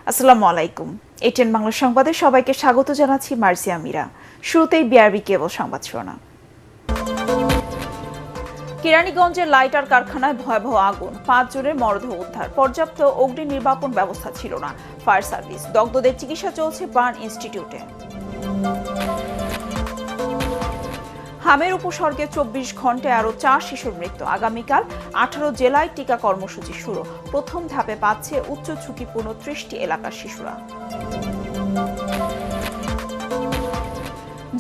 আসসালামু আলাইকুম। এটিএন বাংলা সংবাদে সবাইকে স্বাগত জানাচ্ছি মার্জিয়া মীরা। শুরুতেই বিআরবি কেবল সংবাদ শিরোনাম। কেরানীগঞ্জের লাইটার কারখানায় ভয়াবহ আগুন, 5 জনের মরদেহ উদ্ধার। পর্যাপ্ত অগ্নি নির্বাপন ব্যবস্থা ছিল না। ফায়ার সার্ভিস, দগ্ধদের চিকিৎসা চলছে বার্ন ইনস্টিটিউটে। হামের উপসর্গে 24 ঘন্টায় আরও 4 শিশুর মৃত্যু। আগামীকাল 18 জেলায় টিকা কর্মসূচি শুরু। প্রথম ধাপে পাচ্ছে উচ্চ ঝুঁকিপূর্ণ 30টি এলাকার শিশুরা।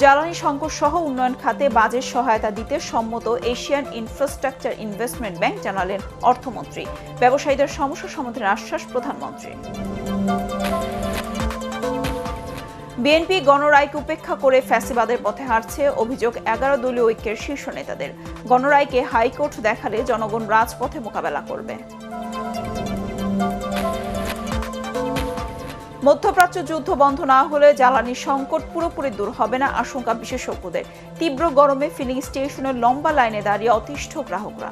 জ্বালানি সংকট সহ উন্নয়ন খাতে বাজেট সহায়তা দিতে সম্মত এশিয়ান ইনফ্রাস্ট্রাকচার ইনভেস্টমেন্ট ব্যাংক, জানালেন অর্থমন্ত্রী। ব্যবসায়ীদের সমস্যা সমাধানের আশ্বাস প্রধানমন্ত্রী। বিএনপি গণরায়কে উপেক্ষা করে ফ্যাসিবাদের পথে হাঁটছে, অভিযোগ 11 দলীয় ঐক্যের শীর্ষ নেতাদের। গণরায়কে হাইকোর্ট দেখালে জনগণ রাজপথে মোকাবেলা করবে। মধ্যপ্রাচ্য যুদ্ধ বন্ধ না হলে জ্বালানি সংকট পুরোপুরি দূর হবে না, আশঙ্কা বিশেষজ্ঞদের। তীব্র গরমে ফিলিং স্টেশনের লম্বা লাইনে দাঁড়িয়ে অতিষ্ঠ গ্রাহকরা।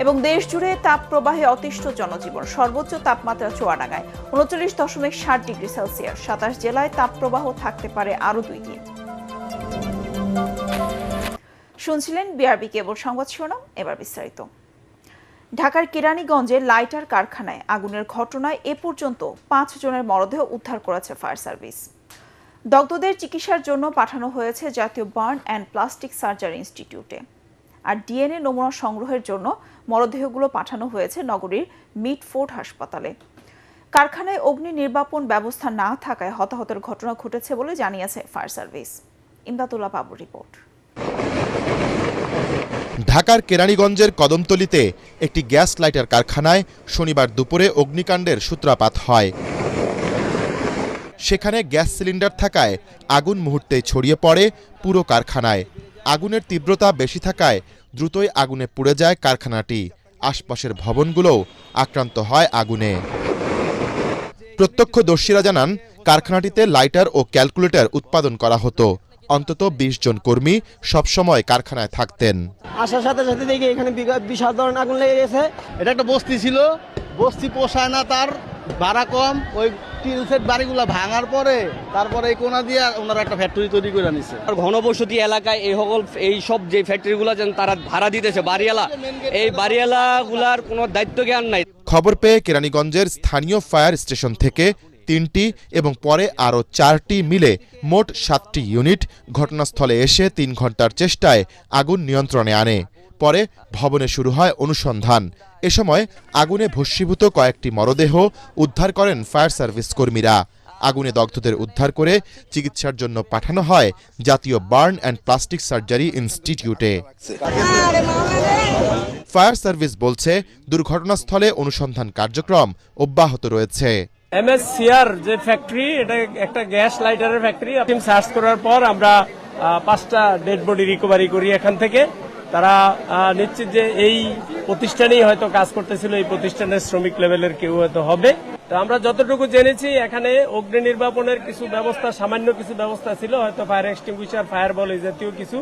এবং দেশ জুড়ে তাপ প্রবাহে অতিষ্ঠ জনজীবন। সর্বোচ্চ তাপমাত্রা চুয়াডাঙ্গায় 39.7 ডিগ্রি সেলসিয়াস। 27 জেলায় তাপপ্রবাহ থাকতে পারে আরও 2 দিন। শুনছিলেন বিআরবি কেবল সংবাদ শিরোনাম, এবার বিস্তারিত। ঢাকার কেরানীগঞ্জে লাইটার কারখানায় আগুনের ঘটনায় এ পর্যন্ত 5 জনের মরদেহ উদ্ধার করেছে ফায়ার সার্ভিস। দগ্ধদের চিকিৎসার জন্য পাঠানো হয়েছে জাতীয় বার্ন অ্যান্ড প্লাস্টিক সার্জারি ইনস্টিটিউটে। আর ডিএনএ নমুনা সংগ্রহের জন্য মরদেহগুলো পাঠানো হয়েছে নগরীর মিডফোর্ড হাসপাতালে। কারখানায় অগ্নি নির্বাপন ব্যবস্থা না থাকায় হতাহতের ঘটনা ঘটেছে বলে জানিয়েছে ফায়ার সার্ভিস। ইমদাদুল্লাহ বাবুর রিপোর্ট। ঢাকার কেরানীগঞ্জের কদমতলীতে একটি গ্যাস লাইটার কারখানায় শনিবার দুপুরে অগ্নিকাণ্ডের সূত্রপাত হয়। সেখানে গ্যাস সিলিন্ডার থাকায় আগুন মুহূর্তেই ছড়িয়ে পড়ে পুরো কারখানায়। আগুনের তীব্রতা বেশি থাকায় দ্রুতই আগুনে পুড়ে যায় কারখানাটি। আশপাশের ভবনগুলোও আক্রান্ত হয় আগুনে। প্রত্যক্ষদর্শীরা জানান, কারখানাটিতে লাইটার ও ক্যালকুলেটর উৎপাদন করা হতো। অন্তত 20 জন কর্মী সবসময় কারখানায় থাকতেন। আসার সাথে সাথে দেখি এখানে বিশাল ধরনের আগুন লেগে গেছে। এটা একটা বস্তি ছিল, বস্তি পোষায় না, তার ভাড়া কম। ওই টিন সেট বাড়িগুলো ভাঙার পরে তারপরে এই কোনা দিয়ে ওনারা একটা ফ্যাক্টরি তৈরি করে নিছে। আর ঘনবসতি এলাকায় এই সব যে ফ্যাক্টরিগুলো যেন তারা ভাড়া দিতেছে বাড়িওয়ালা, এই বাড়িওয়ালাগুলার কোনো দায়িত্ব জ্ঞান নাই। খবর পেয়ে কেরানীগঞ্জের স্থানীয় ফায়ার স্টেশন থেকে 3টি এবং পরে আরও 4টি মিলে মোট 7টি ইউনিট ঘটনাস্থলে এসে 3 ঘন্টার চেষ্টায় আগুন নিয়ন্ত্রণে আনে। পরে ভবনে শুরু হয় অনুসন্ধান। এ সময় আগুনে ভস্মীভূত কয়েকটি মরদেহ উদ্ধার করেন ফায়ার সার্ভিস কর্মীরা। আগুনে দগ্ধদের উদ্ধার করে চিকিৎসার জন্য পাঠানো হয় জাতীয় বার্ন অ্যান্ড প্লাস্টিক সার্জারি ইনস্টিটিউটে। ফায়ার সার্ভিস বলছে, দুর্ঘটনাস্থলে অনুসন্ধান কার্যক্রম অব্যাহত রয়েছে। এমএসসিআর যে ফ্যাক্টরি, এটা একটা গ্যাস লাইটারের ফ্যাক্টরি। টিম সার্চ করার পর আমরা 5টা ডেড বডি রিকভারি করি এখান থেকে। তারা নিশ্চিত যে এই প্রতিষ্ঠানেই হয়তো কাজ করতেছিল, এই প্রতিষ্ঠানের শ্রমিক লেভেলের কেউ হয়তো হবে। তো আমরা যতটুকু জেনেছি এখানে অগ্নি নির্বাপনের কিছু ব্যবস্থা, সামান্য কিছু ব্যবস্থা ছিল, হয়তো ফায়ার এক্সটিংগুইশার, ফায়ার বল এই জাতীয় কিছু।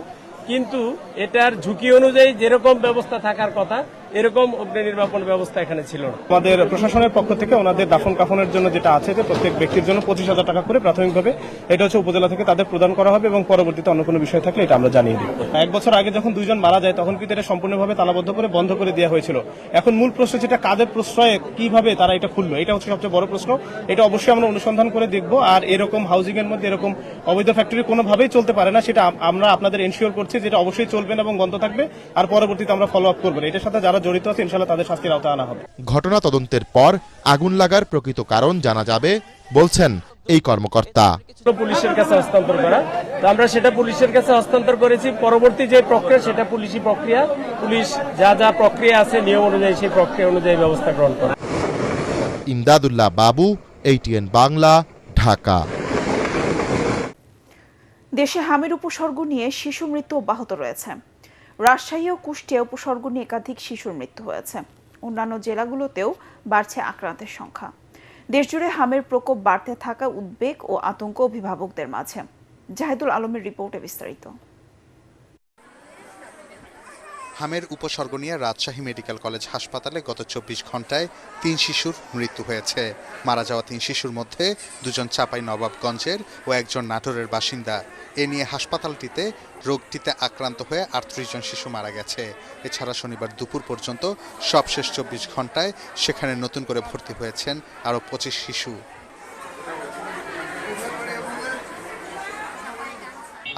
কিন্তু এটার ঝুঁকি অনুযায়ী যেরকম ব্যবস্থা থাকার কথা এরকম অগ্নি নির্বাপন ব্যবস্থা এখানে ছিল না। আমাদের প্রশাসনের পক্ষ থেকে ওনাদের দাফন কাফনের জন্য যেটা আছে, যে প্রত্যেক ব্যক্তির জন্য 25,000 টাকা করে প্রাথমিকভাবে এটা হচ্ছে উপজেলা থেকে তাদের প্রদান করা হবে এবং পরবর্তীতে অন্য কোনো বিষয় থাকলে এটা আমরা জানিয়ে দিব। 1 বছর আগে যখন 2 জন মারা যায় তখন কিন্তু এটা সম্পূর্ণভাবে তালাবদ্ধ করে বন্ধ করে দেওয়া হয়েছিল। এখন মূল প্রশ্ন যেটা, কাদের প্রশ্রয়ে কিভাবে তারা এটা খুললো, এটা হচ্ছে সবচেয়ে বড় প্রশ্ন। এটা অবশ্যই আমরা অনুসন্ধান করে দেখব। আর এরকম হাউজিং এর মধ্যে এরকম অবৈধ ফ্যাক্টরি কোনোভাবেই চলতে পারে না, সেটা আমরা আপনাদের এনশিওর করছি, যেটা অবশ্যই চলবে না এবং বন্ধ থাকবে। আর পরবর্তীতে আমরা ফলো আপ করবো। এটার সাথে যারা জড়িত আছে ইনশাআল্লাহ তাদের শাস্তির আওতায় আনা হবে। ঘটনা তদন্তের পর আগুন লাগার প্রকৃত কারণ জানা যাবে বলছেন এই কর্মকর্তা। পুলিশের কাছে হস্তান্তর করা, তো আমরা সেটা পুলিশের কাছে হস্তান্তর করেছি। পরবর্তী যে প্রক্রিয়া সেটা পুলিশি প্রক্রিয়া। পুলিশ যা যা প্রক্রিয়া আছে নিয়ম অনুযায়ী সেই প্রক্রিয়া অনুযায়ী ব্যবস্থা গ্রহণ করে। ইমদাদুল্লাহ বাবু, এটিএন বাংলা, ঢাকা। দেশে হামের উপসর্গ নিয়ে শিশু মৃত্যু অব্যাহত রয়েছে। রাজশাহী ও কুষ্টিয়া উপসর্গ নিয়ে একাধিক শিশুর মৃত্যু হয়েছে। অন্যান্য জেলাগুলোতেও বাড়ছে আক্রান্তের সংখ্যা। দেশজুড়ে হামের প্রকোপ বাড়তে থাকা উদ্বেগ ও আতঙ্ক অভিভাবকদের মাঝে। জাহিদুল আলমের রিপোর্টে বিস্তারিত। হামের উপসর্গ নিয়ে রাজশাহী মেডিকেল কলেজ হাসপাতালে গত ২৪ ঘন্টায় ৩ শিশুর মৃত্যু হয়েছে। মারা যাওয়া ৩ শিশুর মধ্যে ২ জন চাঁপাইনবাবগঞ্জের ও ১ জন নাটোরের বাসিন্দা। এ নিয়ে হাসপাতালটিতে রোগটিতে আক্রান্ত হয়ে ৩৮ জন শিশু মারা গেছে। এছাড়া শনিবার দুপুর পর্যন্ত সবশেষ ২৪ ঘন্টায় সেখানে নতুন করে ভর্তি হয়েছেন আরও ২৫ শিশু।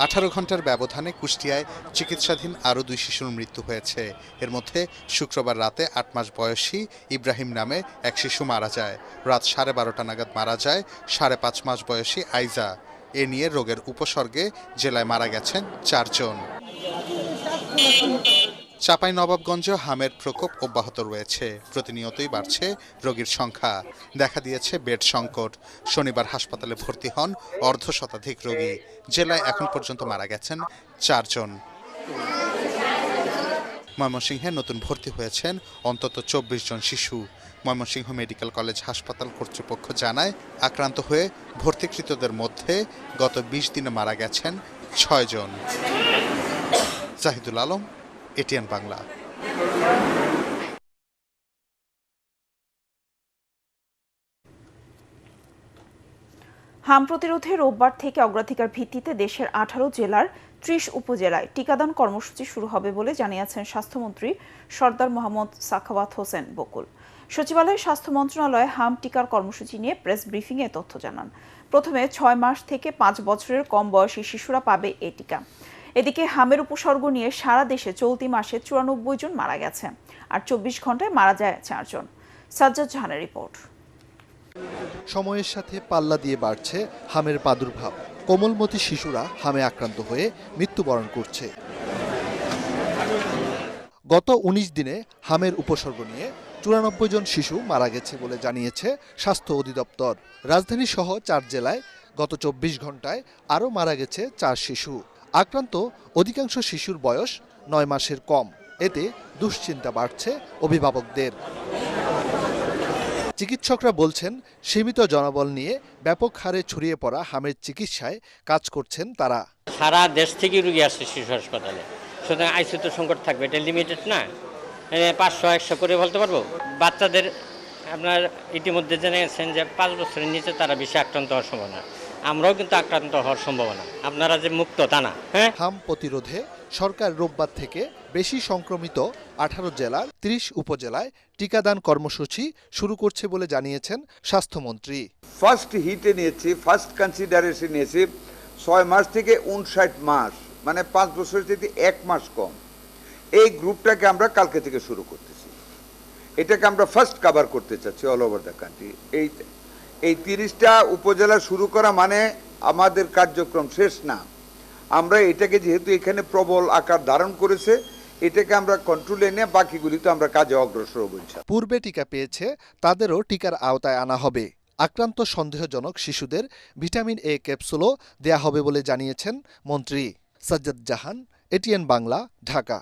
১৮ ঘন্টার ব্যবধানে কুষ্টিয়ায় চিকিৎসাধীন আরও ২ শিশুর মৃত্যু হয়েছে। এর মধ্যে শুক্রবার রাতে ৮ মাস বয়সী ইব্রাহিম নামে এক শিশু মারা যায়। রাত 12:30 নাগাদ মারা যায় ৫.৫ মাস বয়সী আইজা। এ নিয়ে রোগের উপসর্গে জেলায় মারা গেছেন ৪ জন। চাঁপাইনবাবগঞ্জে হামের প্রকোপ অব্যাহত রয়েছে। প্রতিনিয়তই বাড়ছে রোগীর সংখ্যা। দেখা দিয়েছে বেড সংকট। শনিবার হাসপাতালে ভর্তি হন অর্ধশতাধিক রোগী। জেলায় এখন পর্যন্ত মারা গেছেন ৪ জন। ময়মনসিংহে নতুন ভর্তি হয়েছেন অন্তত ২৪ জন শিশু। ময়মনসিংহ মেডিকেল কলেজ হাসপাতাল কর্তৃপক্ষ জানায়, আক্রান্ত হয়ে ভর্তিকৃতদের মধ্যে গত ২০ দিনে মারা গেছেন ৬ জন। জাহিদুল আলম, এটিএন বাংলা। হাম প্রতিরোধে রোববার থেকে অগ্রাধিকার ভিত্তিতে দেশের ১৮ জেলার ৩০ উপজেলায় টিকাদান কর্মসূচি শুরু হবে বলে জানিয়েছেন স্বাস্থ্যমন্ত্রী সরদার মোহাম্মদ সাখাওয়াত হোসেন বকুল। সচিবালয়ে স্বাস্থ্য মন্ত্রণালয়ে হাম টিকার কর্মসূচি নিয়ে প্রেস ব্রিফিংয়ে তথ্য জানান। প্রথমে ৬ মাস থেকে ৫ বছরের কম বয়সী শিশুরা পাবে এই টিকা। এদিকে হামের উপসর্গ নিয়ে সারা দেশে চলতি মাসে ৯৪ জন মারা গেছে, আর ২৪ ঘন্টায় মারা যায় ৪ জন। সাজ্জাদ জাহানের রিপোর্ট। সময়ের সাথে পাল্লা দিয়ে বাড়ছে হামের প্রাদুর্ভাব। কোমলমতি শিশুরা হামে আক্রান্ত হয়ে মৃত্যুবরণ করছে। গত ১৯ দিনে হামের উপসর্গ নিয়ে ৯৪ জন শিশু মারা গেছে বলে জানিয়েছে স্বাস্থ্য অধিদপ্তর। রাজধানী সহ ৪ জেলায় গত ২৪ ঘন্টায় আরও মারা গেছে ৪ শিশু। আক্রান্ত অধিকাংশ শিশুর বয়স ৯ মাসের কম। এতে দুশ্চিন্তা বাড়ছে অভিভাবকদের। চিকিৎসকরা বলছেন, সীমিত জনবল নিয়ে ব্যাপক হারে ছড়িয়ে পড়া হামের চিকিৎসায় কাজ করছেন তারা। সারা দেশ থেকে রোগী আসছে শিশু হাসপাতালে, সুতরাং আইসিইউ তো সংকট থাকবে, এটা লিমিটেড না। ৫০০-১০০ করে বলতে পারবো। বাচ্চাদের আপনার ইতিমধ্যে জেনে গেছেন যে ৫ বছরের নিচে তারা বেশি আক্রান্ত হওয়ার সম্ভাবনা। আমরাও কিন্তু আক্রান্ত হওয়ার সম্ভাবনা, আপনারা যে মুক্ত তা না। হাম প্রতিরোধে সরকার রোববার থেকে বেশি সংক্রমিত ১৮ জেলার ৩০ উপজেলায় টিকাদান কর্মসূচি শুরু করছে বলে জানিয়েছেন স্বাস্থ্যমন্ত্রী। ফার্স্ট হিটে নিয়েছি, ফার্স্ট কনসিডারেশন নিয়েছি ৬ মাস থেকে ৫৯ মাস, মানে ৫ বছরের থেকে ১ মাস কম। এই গ্রুপটাকে আমরা কালকে থেকে শুরু করতেছি। এটাকে আমরা ফার্স্ট কভার করতে চাচ্ছি অল ওভার দ্য কান্ট্রি। এই ৩০টা উপজেলা শুরু করা মানে আমাদের কার্যক্রম শেষ না। আমরা এটাকে যেহেতু এখানে প্রবল আকার ধারণ করেছে, এটাকে আমরা কন্ট্রোলে এনে বাকিগুলিতে আমরা কাজে অগ্রসর হব। পূর্বে টিকা পেয়েছে তাদেরও টিকার আওতায় আনা হবে। আক্রান্ত সন্দেহজনক শিশুদের ভিটামিন এ ক্যাপসুলও দেয়া হবে বলে জানিয়েছেন মন্ত্রী। সাজ্জাদ জাহান, এটিএন বাংলা, ঢাকা।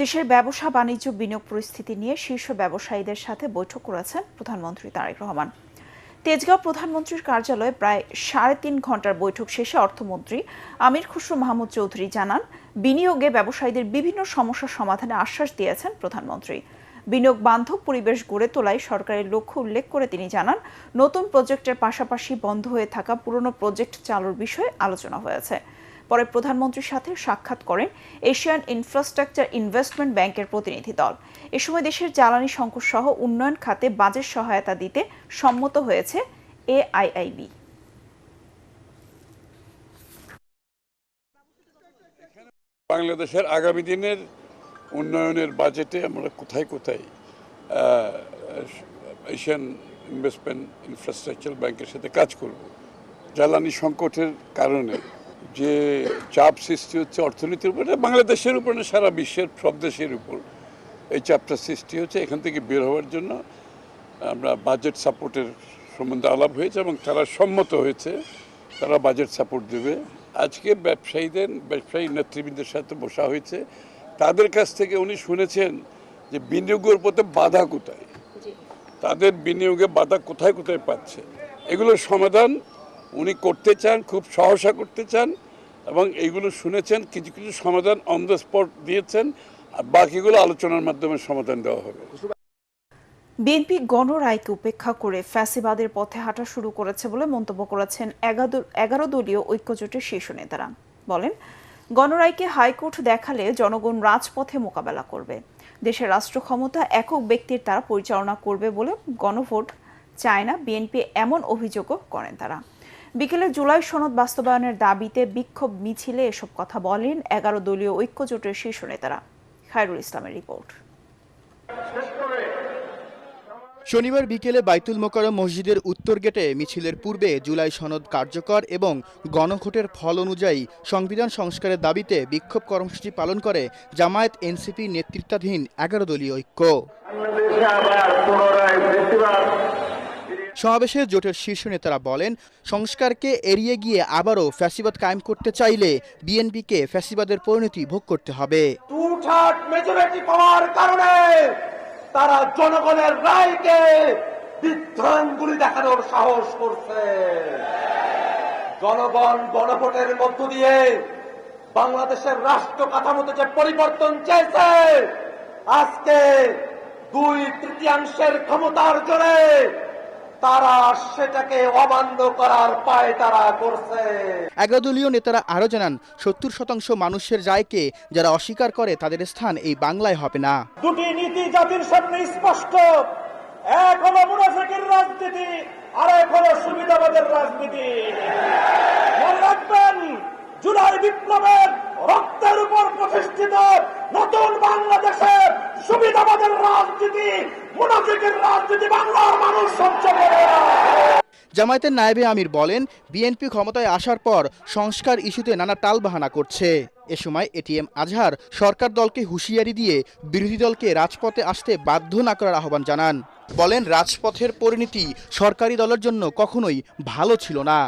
দেশের ব্যবসা বাণিজ্য বিনিয়োগ পরিস্থিতি নিয়ে শীর্ষ ব্যবসায়ীদের সাথে বৈঠক করেছেন প্রধানমন্ত্রী তারেক রহমান। তেজগাঁও প্রধানমন্ত্রীর কার্যালয়ে প্রায় ৩.৫ ঘন্টার বৈঠক শেষে অর্থমন্ত্রী আমির খুসরো মাহমুদ চৌধুরী জানান, বিনিয়োগে ব্যবসায়ীদের বিভিন্ন সমস্যার সমাধানে আশ্বাস দিয়েছেন প্রধানমন্ত্রী। বিনিয়োগ বান্ধব পরিবেশ গড়ে তোলাই সরকারের লক্ষ্য উল্লেখ করে তিনি জানান, নতুন প্রজেক্টের পাশাপাশি বন্ধ হয়ে থাকা পুরনো প্রজেক্ট চালুর বিষয়ে আলোচনা হয়েছে। পরে প্রধানমন্ত্রীর সাথে সাক্ষাৎ করেন এশিয়ান ইনফ্রাস্ট্রাকচার ইনভেস্টমেন্ট ব্যাংকের প্রতিনিধি দল। এ সময় দেশের জ্বালানি সংকট সহ উন্নয়ন খাতে বাজেট সহায়তা দিতে সম্মত হয়েছে এআইআইবি। বাংলাদেশের আগামী দিনের উন্নয়নের বাজেটে আমরা কোথায় কোথায় এশিয়ান ইনভেস্টমেন্ট ইনফ্রাস্ট্রাকচার ব্যাংকের সাথে কাজ করব। জ্বালানি সংকটের কারণে যে চাপ সৃষ্টি হচ্ছে অর্থনীতির উপরে, বাংলাদেশের উপর না সারা বিশ্বের সব দেশের উপর এই চাপটা সৃষ্টি হচ্ছে। এখান থেকে বের হওয়ার জন্য আমরা বাজেট সাপোর্টের সম্বন্ধে আলাপ হয়েছে এবং তারা সম্মত হয়েছে, তারা বাজেট সাপোর্ট দেবে। আজকে ব্যবসায়ী নেতৃবৃন্দের সাথে বসা হয়েছে, তাদের কাছ থেকে উনি শুনেছেন যে বিনিয়োগের পথে বাধা কোথায়, তাদের বিনিয়োগে বাধা কোথায় কোথায় পাচ্ছে, এগুলোর সমাধান উনি করতে চান, খুব সহসা করতে চান এবং এইগুলো শুনেছেন, কিছু কিছু সমাধান অন দ্য স্পট দিয়েছেন, আর বাকিগুলো আলোচনার মাধ্যমে সমাধান দেওয়া হবে। বিএনপি গণরায়কে উপেক্ষা করে ফ্যাসিবাদের পথে হাঁটা শুরু করেছে বলে মন্তব্য করেছেন 11 দলীয় ঐক্যজোটের শীর্ষ নেতারা। বলেন, গণরায়কে হাইকোর্ট দেখালে জনগণ রাজপথে মোকাবেলা করবে। দেশের রাষ্ট্র ক্ষমতা একক ব্যক্তির দ্বারা পরিচালনা করবে বলে গণভোট চায় না বিএনপি, এমন অভিযোগও করেন তারা। বিকেলে জুলাই সনদ বাস্তবায়নের দাবিতে বিক্ষোভ মিছিলে এসব কথা বলেন 11 দলীয় ঐক্যজোটের শীর্ষ নেতারা। খায়রুল ইসলামের রিপোর্ট। শনিবার বিকেলে বাইতুল মোকাররম মসজিদের উত্তর গেটে মিছিলের পূর্বে জুলাই সনদ কার্যকর এবং গণভোটের ফল অনুযায়ী সংবিধান সংস্কারের দাবিতে বিক্ষোভ কর্মসূচি পালন করে জামায়াত এনসিপি নেতৃত্বাধীন 11 দলীয় ঐক্য। সমাবেশে জোটের শীর্ষ নেতারা বলেন, সংস্কারকে এড়িয়ে গিয়ে আবারও ফ্যাসিবাদ কায়েম করতে চাইলে বিএনপিকে ফ্যাসিবাদের পরিণতি ভোগ করতে হবে। মেজরিটি পাওয়ার কারণে তারা জনগণের রায়কে বিভ্রান্তি দেখানোর সাহস করছে। জনগণ গণভোটের মধ্য দিয়ে বাংলাদেশের রাষ্ট্র কাঠামোতে যে পরিবর্তন চেয়েছে, আজকে 2/3 ক্ষমতার জোরে তারা সেটাকে অমান্য করার পায়তারা করছে। 11 দলীয় নেতারা আরো জানান, 70% মানুষের রায়কে যারা অস্বীকার করে তাদের স্থান এই বাংলায় হবে না। দুটি নীতি জাতির সামনে স্পষ্ট, এক হলো মুনাফিকের রাজনীতি, আর এক হলো সুবিধাবাদের রাজনীতি। মনে রাখবেন, জুলাই বিপ্লবের রক্তের উপর প্রতিষ্ঠিত নতুন বাংলাদেশের সুবিধাবাদের রাজনীতি, মুনাফিকের রাজনীতি বাংলার মানুষ সহ্য করে না। জামায়াতের নায়েবে আমির বলেন, বিএনপি ক্ষমতায় আসার পর সংস্কার ইস্যুতে নানা টালবাহানা করছে। এ সময় এটিএম আজহার সরকার দলকে হুঁশিয়ারি দিয়ে বিরোধী দলকে রাজপথে আসতে বাধ্য না করার আহ্বান জানান। বলেন, রাজপথের পরিণতি সরকারি দলের জন্য কখনোই ভালো ছিল না।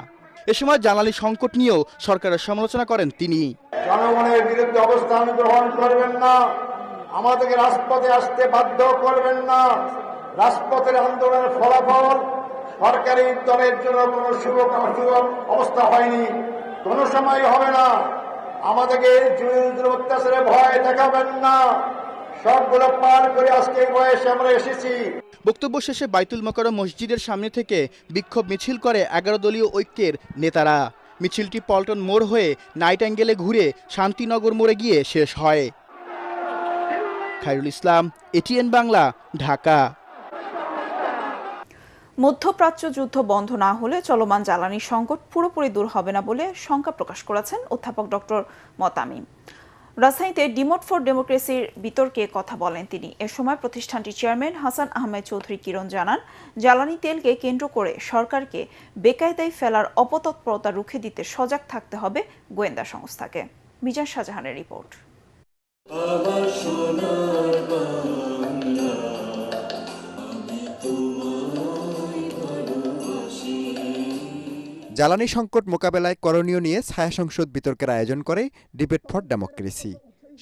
এ সময় জ্বালানি সংকট নিয়েও সরকারের সমালোচনা করেন তিনি। জনগণের বিরুদ্ধে অবস্থান গ্রহণ করবেন না, আমাদেরকে রাজপথে আসতে বাধ্য করবেন না। রাজপথের আন্দোলনের ফলাফল সরকারি দলের জন্য কোনো শুভ অবস্থা হয়নি, কোনো সময় হবে না। আমাদেরকে জুলুমের অত্যাচারে ভয় দেখাবেন না, সবগুলো পার করে আজকে এই বয়সে আমরা এসেছি। বক্তব্য শেষে বাইতুল মোকাররম মসজিদের সামনে থেকে বিক্ষোভ মিছিল করে 11 দলীয় ঐক্যের নেতারা। মিছিলটি পল্টন মোড় হয়ে নাইট অ্যাঙ্গেলে ঘুরে শান্তিনগর মোড়ে গিয়ে শেষ হয়। খায়রুল ইসলাম, এটিএন বাংলা, ঢাকা। মধ্যপ্রাচ্য যুদ্ধ বন্ধ না হলে চলমান জ্বালানি সংকট পুরোপুরি দূর হবে না বলে শঙ্কা প্রকাশ করেছেন অধ্যাপক ডক্টর মতামিম। রাজধানীতে ডিমোট ফর ডেমোক্রেসির বিতর্কে কথা বলেন তিনি। এ সময় প্রতিষ্ঠানটির চেয়ারম্যান হাসান আহমেদ চৌধুরী কিরণ জানান, জ্বালানি তেলকে কেন্দ্র করে সরকারকে বেকায়দায় ফেলার অপতৎপরতা রুখে দিতে সজাগ থাকতে হবে গোয়েন্দা সংস্থাকে। মিজান শাহজাহানের রিপোর্ট। জ্বালানি সংকট মোকাবেলায় করণীয় নিয়ে ছায়া সংসদ বিতর্কের আয়োজন করে ডিবেট ফর ডেমোক্রেসি।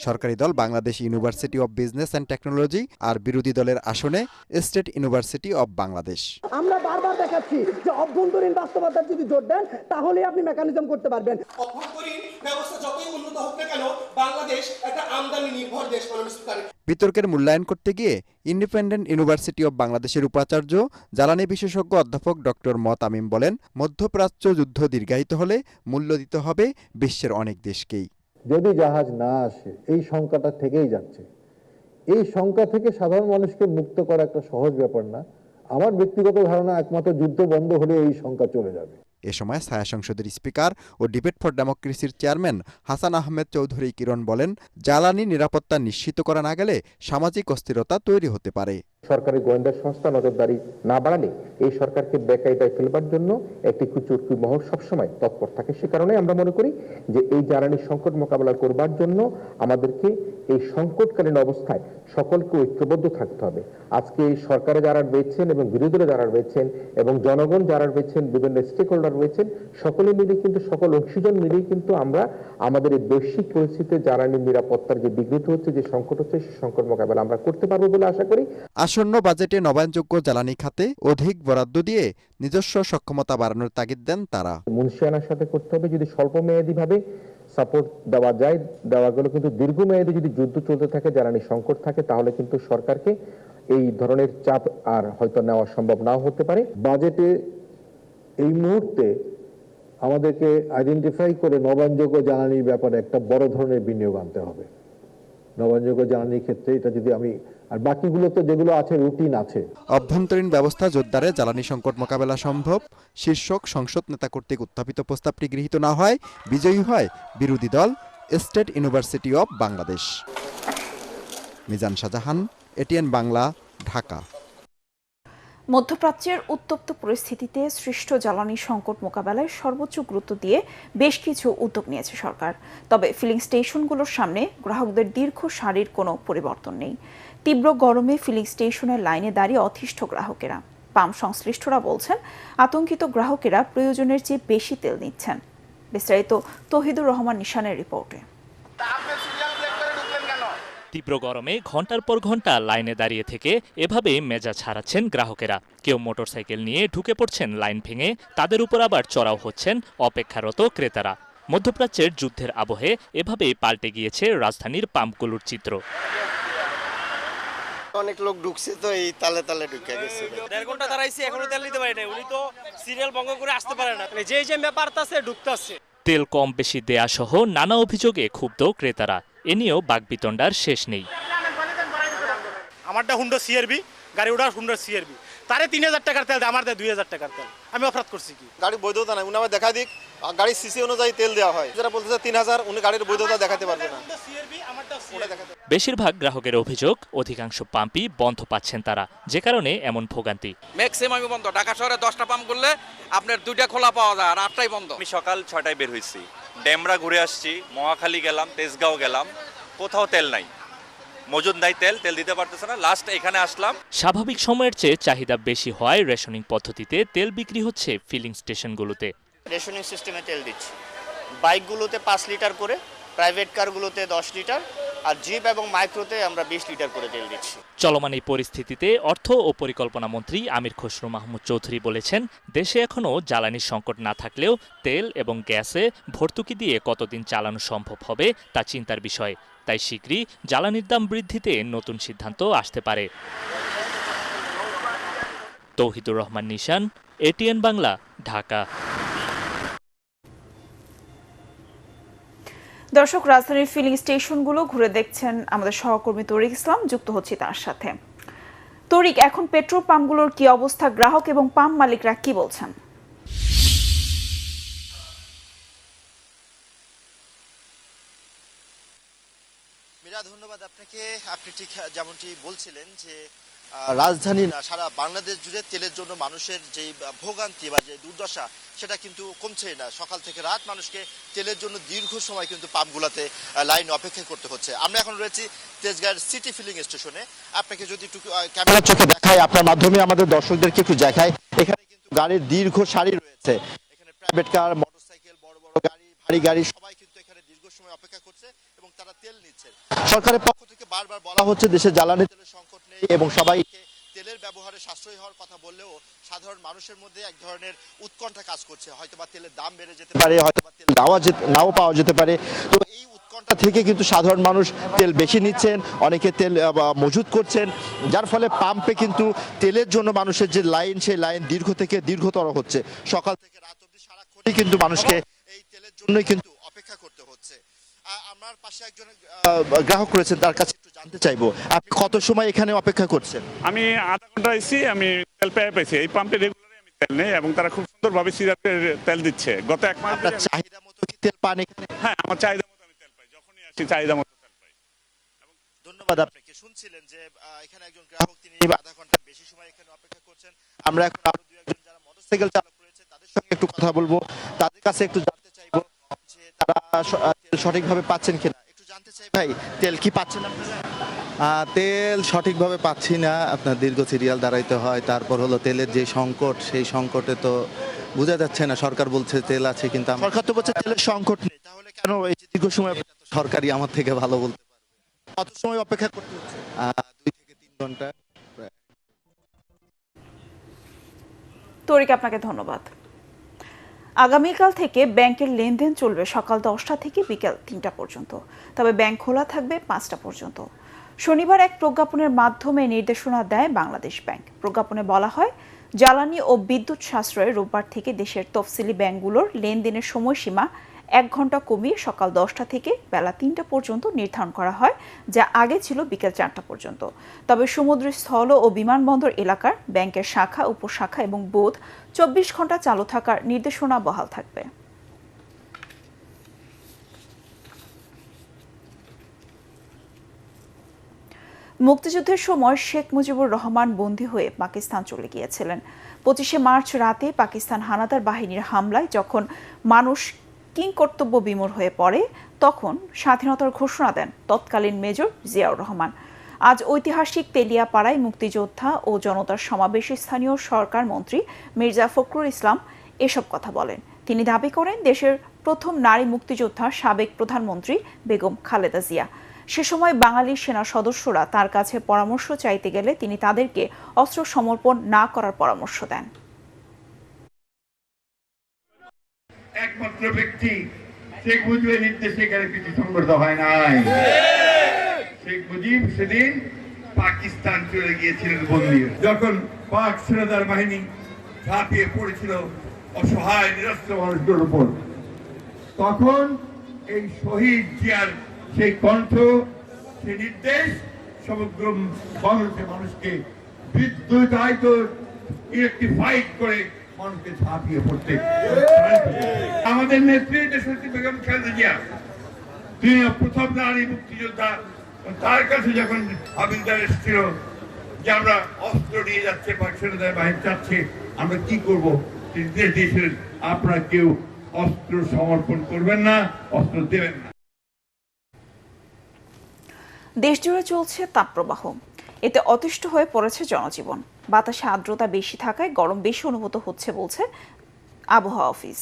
সরকারি দল Bangladesh university of business and technology আর বিরোধী দলের আসনে স্টেট ইউনিভার্সিটি অব বাংলাদেশ। আমরা বারবার দেখাচ্ছি যে অভ্যন্তরীণ বাস্তবতার যদি জোর দেন তাহলে আপনি মেকানিজম করতে পারবেন। অভ্যন্তরীণ ব্যবস্থা যতই উন্নত হোক না কেন, বাংলাদেশ একটা আমদানি নির্ভর দেশ। বিতর্কের মূল্যায়ন করতে গিয়ে ইন্ডিপেন্ডেন্ট ইউনিভার্সিটি অব বাংলাদেশের উপাচার্য জ্বালানি বিশেষজ্ঞ অধ্যাপক ডক্টর মতামিম বলেন, মধ্যপ্রাচ্য যুদ্ধ দীর্ঘায়িত হলে মূল্য দিতে হবে বিশ্বের অনেক দেশকেই। যদি জাহাজ না আসে, এই শঙ্কাটা থেকেই যাচ্ছে। এই শঙ্কা থেকে সাধারণ মানুষকে মুক্ত করা একটা সহজ ব্যাপার না। আমার ব্যক্তিগত ধারণা, একমাত্র যুদ্ধ বন্ধ হলে এই শঙ্কা চলে যাবে। এ সময় ছায়া সংসদের স্পিকার ও ডিবেট ফর ডেমোক্রেসির চেয়ারম্যান হাসান আহমেদ চৌধুরী কিরণ বলেন, জ্বালানি নিরাপত্তা নিশ্চিত করা না গেলে সামাজিক অস্থিরতা তৈরি হতে পারে। সরকারি গোয়েন্দা সংস্থা নজরদারি না বাড়ালে এই সরকারকে বেকায়দায় ফেলবার জন্য একটি কুচুরকি মহল সবসময় তৎপর থাকে। সে কারণে আমরা মনে করি যে এই জ্বালানি সংকট মোকাবেলা করবার জন্য আমাদেরকে এই সংকটকালীন অবস্থায় সকলকে ঐক্যবদ্ধ থাকতে হবে। আজকে এই সরকারে যারা রয়েছেন এবং বিরোধীরা যারা রয়েছেন এবং জনগণ যারা রয়েছেন, বিভিন্ন স্টেক হোল্ডার রয়েছেন, সকলে মিলে কিন্তু সকল অংশীজন মিলেই কিন্তু আমরা আমাদের এই বৈশ্বিক পরিস্থিতিতে জ্বালানি নিরাপত্তার যে বিঘ্নিত হচ্ছে, যে সংকট হচ্ছে, সেই সংকট মোকাবেলা আমরা করতে পারবো বলে আশা করি। আসন্ন বাজেটে নবায়নযোগ্য জ্বালানি খাতে অধিক বরাদ্দ দিয়ে নিজস্ব সক্ষমতা বাড়ানোর তাগিদ দেন তারা। মুন্সিয়ানার সাথে করতে হবে, যদি স্বল্প মেয়াদী ভাবে সাপোর্ট দেওয়া যায়, দেওয়া গেলে কিন্তু দীর্ঘমেয়াদী যদি যুদ্ধ চলতে থাকে, জ্বালানি সংকট থাকে, তাহলে কিন্তু সরকারকে এই ধরনের চাপ আর হয়তো নেওয়া সম্ভব নাও হতে পারে। বাজেটে এই মুহূর্তে আমাদেরকে আইডেন্টিফাই করে নবায়নযোগ্য জ্বালানির ব্যাপারে একটা বড় ধরনের বিনিয়োগ আনতে হবে। নবায়নযোগ্য জ্বালানির ক্ষেত্রে এটা যদি আমি, আর বাকিগুলো তো যেগুলো আছে রুটিন আছে। অভ্যন্তরীণ ব্যবস্থা জোরদারে জ্বালানি সংকট মোকাবেলা সম্ভব শীর্ষক সংসদ নেতা কর্তৃক উত্থাপিত প্রস্তাবটি গৃহীত না হয় বিজয়ী হয় বিরোধী দল state university of Bangladesh. Mizan Shahjahan, ATN Bangla, Dhaka. মধ্যপ্রাচ্যের উত্তপ্ত পরিস্থিতিতে সৃষ্ট জ্বালানি সংকট মোকাবেলায় সর্বোচ্চ গুরুত্ব দিয়ে বেশ কিছু উদ্যোগ নিয়েছে সরকার। তবে ফিলিং স্টেশনগুলোর সামনে গ্রাহকদের দীর্ঘ সারির কোনো পরিবর্তন নেই। তীব্র গরমে ফিলিং স্টেশনের লাইনে দাঁড়িয়ে অতিষ্ঠ গ্রাহকেরা। পাম্প সংশ্লিষ্টরা বলছেন, আতঙ্কিত গ্রাহকেরা প্রয়োজনের চেয়ে বেশি তেল নিচ্ছেন। বিস্তারিত তৌহিদুর রহমান নিশানের রিপোর্টে। তীব্র গরমে ঘন্টার পর ঘন্টা লাইনে দাঁড়িয়ে থেকে এভাবে মেজাজ হারাচ্ছেন গ্রাহকেরা। কেউ মোটরসাইকেল নিয়ে ঢুকে পড়ছেন লাইন ভেঙে, তাদের উপর আবার চড়াও হচ্ছেন অপেক্ষারত ক্রেতারা। মধ্যপ্রাচ্যের যুদ্ধের আবহে এভাবে পাল্টে গিয়েছে রাজধানীর পাম্পগুলোর চিত্র। অনেক লোক ঢুকছে তো এই তালে তালে ঢুকে গেছে। 1.5 ঘন্টা দাঁড়াইছি, এখনো তেল নিতে পারি না। উনি তো সিরিয়াল ভঙ্গ করে আসতে পারে না, যে ব্যাপারটাছে ঢুকতেছে। তেল কম বেশি দেয়া সহ নানা অভিযোগে ক্ষুব্ধ ক্রেতারা। এ নিয়েও বাকবিতণ্ডার শেষ নেই। আমারটা হুন্ডা সিআরবি, গাড়ি ওটা হুন্ডা সিআরবি, তারে 3000 টাকার তেল দেয়, আমার দেয় 2000 টাকার তেল। আমি অপরাধ করছি কি? গাড়ির বৈধতা নাই, উনি আমার দেখা দিক। গাড়ির সিসি অনুযায়ী তেল দেওয়া হয়, যারা বলতেছে 3000, উনি গাড়ির বৈধতা দেখাতে পারবে না। বেশিরভাগ গ্রাহকের অভিযোগ, অধিকাংশ পাম্পই বন্ধ পাচ্ছেন তারা, যে কারণে এমন ভোগান্তি। ম্যাক্সিমামই বন্ধ। ঢাকা শহরে 10টা পাম্প করলে আপনার 2টা খোলা পাওয়া যায়, আর 8টাই বন্ধ। আমি সকাল 6টায় বের হয়েছি, ডেমরা ঘুরে আসছি, মহাখালী গেলাম, তেজগাঁও গেলাম, কোথাও তেল নাই, মজুদ নাই তেল, তেল দিতে পারতেছে না। লাস্ট এখানে আসলাম। স্বাভাবিক সময়ের চেয়ে চাহিদা বেশি হওয়ায় রেশনিং পদ্ধতিতে তেল বিক্রি হচ্ছে ফিলিং স্টেশনগুলোতে। রেশনিং সিস্টেমে তেল দিচ্ছি। বাইকগুলোতে 5 লিটার করে, প্রাইভেট কারগুলোতে 10 লিটার, আর জিপ এবং মাইক্রোতে আমরা 20 লিটার করে তেল দিচ্ছি। চলমান এই পরিস্থিতিতে অর্থ ও পরিকল্পনা মন্ত্রী আমির খসরু মাহমুদ চৌধুরী বলেছেন, দেশে এখনও জ্বালানির সংকট না থাকলেও তেল এবং গ্যাসে ভর্তুকি দিয়ে কতদিন চালানো সম্ভব হবে তা চিন্তার বিষয়। তাই শীঘ্রই জ্বালানির দাম বৃদ্ধিতে নতুন সিদ্ধান্ত আসতে পারে। তৌহিদুর রহমান নিশান, এটিএন বাংলা, ঢাকা। দর্শক, রাজধানীর ফিলিং স্টেশনগুলো ঘুরে দেখছেন আমাদের সহকর্মী তরিক ইসলাম, যুক্ত হচ্ছে তার সাথে। তরিক, এখন পেট্রোল পাম্পগুলোর কি অবস্থা, গ্রাহক এবং পাম্প মালিকরা কি বলছেন? মীরা, ধন্যবাদ আপনাকে। আপনি ঠিক যেমনটি বলছিলেন যে রাজধানী না, সারা বাংলাদেশ জুড়ে তেলের জন্য মানুষের যে ভোগান্তি বা যে দুর্দশা, সেটা কিন্তু কমছেই না। সকাল থেকে রাত মানুষকে তেলের জন্য দীর্ঘ সময় কিন্তু পাম্পগুলোতে লাইন অপেক্ষা করতে হচ্ছে। আমরা এখন রয়েছি তেজগাঁয়ের সিটি ফিলিং স্টেশনে। আপনাকে যদি একটু ক্যামেরার চোখে দেখাই, আপনার মাধ্যমে আমাদের দর্শকদেরকে একটু দেখাই, এখানে কিন্তু গাড়ির দীর্ঘ সারি রয়েছে। এখানে প্রাইভেট কার, মোটরসাইকেল, বড় বড় গাড়ি, ভারী গাড়ি সবাই কিন্তু এখানে দীর্ঘ সময় অপেক্ষা করছে এবং তারা তেল নিচ্ছে। সরকারের পক্ষ থেকে বারবার বলা হচ্ছে দেশে জ্বালানি তেলের সংকট নেই এবং সবাইকে তেলের ব্যবহারে সাশ্রয়ী হওয়ার কথা বললেও সাধারণ মানুষের মধ্যে এক ধরনের উৎকণ্ঠা কাজ করছে। হয়তোবা তেলের দাম বেড়ে যেতে পারে, হয়তোবা তেল নাও পাওয়া যেতে পারে। তো এই উৎকণ্ঠা থেকে কিন্তু সাধারণ মানুষ তেল বেশি নিচ্ছেন, অনেকে তেল মজুত করছেন, যার ফলে পাম্পে কিন্তু তেলের জন্য মানুষের যে লাইন, সেই লাইন দীর্ঘ থেকে দীর্ঘতর হচ্ছে। সকাল থেকে রাত অবধি সারাক্ষণই কিন্তু মানুষকে এই তেলের জন্যই কিন্তু অপেক্ষা করতে হচ্ছে। আমার পাশে একজন গ্রাহক রয়েছেন, তার কাছে একটু জানতে চাইবো, আপনি কত সময় এখানে অপেক্ষা করছেন? আমি আধা ঘন্টা এসেছি, আমি তেল পেয়েছি। এই পাম্পে রেগুলারই আমি তেল নেই এবং তারা খুব সুন্দরভাবে সিরাপে তেল দিচ্ছে। গত 1 মাস আপনার চাহিদা মতো কি তেল পান এখানে? হ্যাঁ, আমার চাহিদা মতো আমি তেল পাই, যখনই আসি চাহিদা মতো তেল পাই। ধন্যবাদ আপনাকে। শুনছিলেন যে এখানে একজন গ্রাহক, তিনি আধা ঘন্টার বেশি সময় এখানে অপেক্ষা করছেন। আমরা এখন আরো 2-1 যারা মোটরসাইকেল চালক রয়েছে তাদের সঙ্গে একটু কথা বলবো, তাদের কাছে একটু জানতে চাইবো যে তারা তেল সঠিকভাবে পাচ্ছেন কিনা। একটু জানতে চাই ভাই, তেল কি পাচ্ছেন আপনারা? তেল সঠিকভাবে পাচ্ছি না, আপনার দীর্ঘ সিরিয়াল দাঁড়াইতে হয়। তারপর হলো তেলের যে সংকট, সেই সংকটে তো বোঝা যাচ্ছে না। সরকার বলছে তেল আছে, কিন্তু সরকার তো বলছে তেলের সংকট নেই, তাহলে কেন এই যে দীর্ঘ সময়? সরকারই আমার থেকে ভালো বলতে পারবে। কত সময় অপেক্ষা করতে হচ্ছে? 2 থেকে 3 ঘন্টা। তরিক, আপনাকে ধন্যবাদ। আগামীকাল থেকে ব্যাংকের লেনদেন চলবে সকাল 10টা থেকে বিকেল 3টা পর্যন্ত, তবে ব্যাংক খোলা থাকবে 5টা পর্যন্ত। শনিবার এক প্রজ্ঞাপনের মাধ্যমে নির্দেশনা দেয় বাংলাদেশ ব্যাংক। প্রজ্ঞাপনে বলা হয়, জ্বালানি ও বিদ্যুৎ সাশ্রয়ে রোববার থেকে দেশের তফসিলি ব্যাংকগুলোর লেনদেনের সময়সীমা 1 ঘন্টা কমিয়ে সকাল 10টা থেকে বেলা 3টা পর্যন্ত নির্ধারণ করা হয়, যা আগে ছিল বিকেল 4টা পর্যন্ত। তবে সমুদ্রস্থল ও বিমানবন্দর এলাকার ব্যাংকের শাখা, উপশাখা এবং বুথ 24 ঘন্টা চালু থাকার নির্দেশনা বহাল থাকবে। মুক্তিযুদ্ধের সময় শেখ মুজিবুর রহমান বন্দী হয়ে পাকিস্তান চলে গিয়েছিলেন। 25শে মার্চ রাতে পাকিস্তান হানাদার বাহিনীর হামলায় যখন মানুষ কিংকর্তব্য বিমূঢ় হয়ে পড়ে, তখন স্বাধীনতার ঘোষণা দেন তৎকালীন মেজর জিয়াউর রহমান। আজ ঐতিহাসিক তেলিয়াপাড়ায় মুক্তিযোদ্ধা ও জনতার সমাবেশে স্থানীয় সরকার মন্ত্রী মির্জা ফখরুল ইসলাম এসব কথা বলেন। তিনি দাবি করেন, দেশের প্রথম নারী মুক্তিযোদ্ধা সাবেক প্রধানমন্ত্রী বেগম খালেদা জিয়া। সে সময় বাঙালি সেনা সদস্যরা তার কাছে পরামর্শ চাইতে গেলে তিনি তাদেরকে অস্ত্র সমর্পণ না করার পরামর্শ দেন। একমাত্র ব্যক্তি শেখ মুজিবের নির্দেশে এখানে কিছু সংগঠিত হয় নাই। শেখ মুজিব সেদিন পাকিস্তান চলে গিয়েছিলেন বন্দী। যখন পাক সেনাদার বাহিনী ঝাঁপিয়ে পড়েছিল অসহায় নিরস্ত্র মানুষদের উপর, তখন এই শহীদ জিয়ার সেই কণ্ঠ, সেই নির্দেশ সমগ্র বাংলাদেশের মানুষকে বিদ্যুতায়িত ইলেকট্রিফাইড করে মানুষকে ঝাঁপিয়ে পড়তে। আমাদের নেত্রী দেশনেত্রী বেগম খালেদা জিয়া, তিনি প্রথম নারী মুক্তিযোদ্ধা। তার কাছে যখন আবেদন এসেছিল যে আমরা অস্ত্র নিয়ে যাচ্ছে, পাকিস্তানের বাহিনী যাচ্ছে, আমরা কি করব, নির্দেশ দিয়েছিলেন আপনারা কেউ অস্ত্র সমর্পণ করবেন না, অস্ত্র দেবেন না। দেশজুড়ে চলছে তাপপ্রবাহ, এতে অতিষ্ঠ হয়ে পড়েছে জনজীবন। বাতাসে আর্দ্রতা বেশি থাকায় গরম বেশি অনুভূত হচ্ছে বলছে আবহাওয়া অফিস।